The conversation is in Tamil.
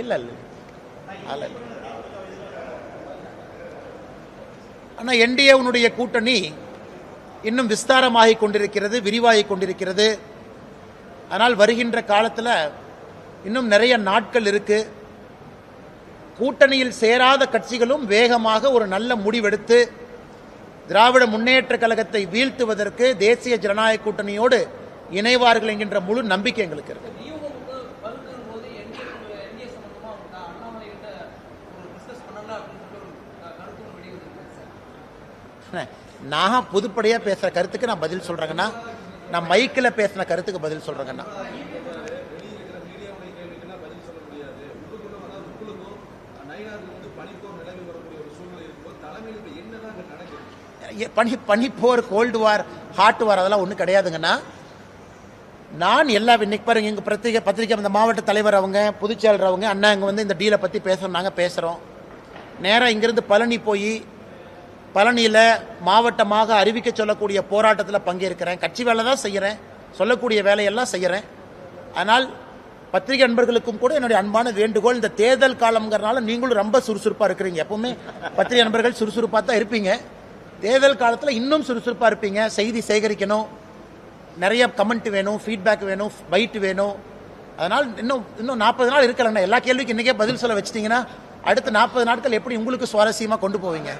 இல்ல இல்ல அல்ல. ஆனா என்டிஏவுடைய கூட்டணி இன்னும் விஸ்தாரமாகிக் கொண்டிருக்கிறது, விரிவாகிக் கொண்டிருக்கிறது. ஆனால் வருகின்ற காலத்தில் இன்னும் நிறைய நாட்கள் இருக்கு. கூட்டணியில் சேராத கட்சிகளும் வேகமாக ஒரு நல்ல முடிவெடுத்து திராவிட முன்னேற்ற கழகத்தை வீழ்த்துவதற்கு தேசிய ஜனநாயக கூட்டணியோடு இணைவார்கள் என்கின்ற முழு நம்பிக்கை எங்களுக்கு இருக்கு. நான் பொதுப்படையா பேசுற கருத்துக்கு நான் பதில் சொல்றேங்கன்னா, நான் மைக்கில் பேசின கருத்துக்கு பதில் சொல்றேங்கன்னா, பனிப்போர், கோல்டு வார், ஹாட் வார் அதெல்லாம் ஒன்றும் கிடையாதுங்கன்னா. நான் எல்லா இன்னைக்கு பாருங்க, எங்க பத்திரிகை இந்த மாவட்ட தலைவர் அவங்க, பொதுச்செயலர் அவங்க, அண்ணா இங்கே வந்து இந்த டீலை பற்றி பேசுகிறோம், நாங்கள் பேசுகிறோம். நேராக இங்கிருந்து பழனி போய் பழனியில் மாவட்டமாக அறிவிக்க சொல்லக்கூடிய போராட்டத்தில் பங்கேற்கிறேன். கட்சி வேலை தான் செய்கிறேன், சொல்லக்கூடிய வேலையெல்லாம் செய்கிறேன். ஆனால் பத்திரிகை நண்பர்களுக்கும் கூட என்னுடைய அன்பான வேண்டுகோள், இந்த தேர்தல் காலம்ங்கிறனால நீங்களும் ரொம்ப சுறுசுறுப்பாக இருக்கிறீங்க. எப்பவுமே பத்திரிகை நண்பர்கள் சுறுசுறுப்பாக தான் இருப்பீங்க. தேர்தல் காலத்தில் இன்னும் சுறுசுறுப்பாக இருப்பீங்க. செய்தி சேகரிக்கணும், நிறைய கமெண்ட் வேணும், ஃபீட்பேக் வேணும், பைட் வேணும். அதனால் இன்னும் 40 நாள் இருக்கலங்கண்ணா. எல்லா கேள்விக்கும் இன்றைக்கே பதில் சொல்ல வச்சிட்டிங்கன்னா அடுத்த 40 நாட்கள் எப்படி உங்களுக்கு சுவாரஸ்யமாக கொண்டு போவீங்க?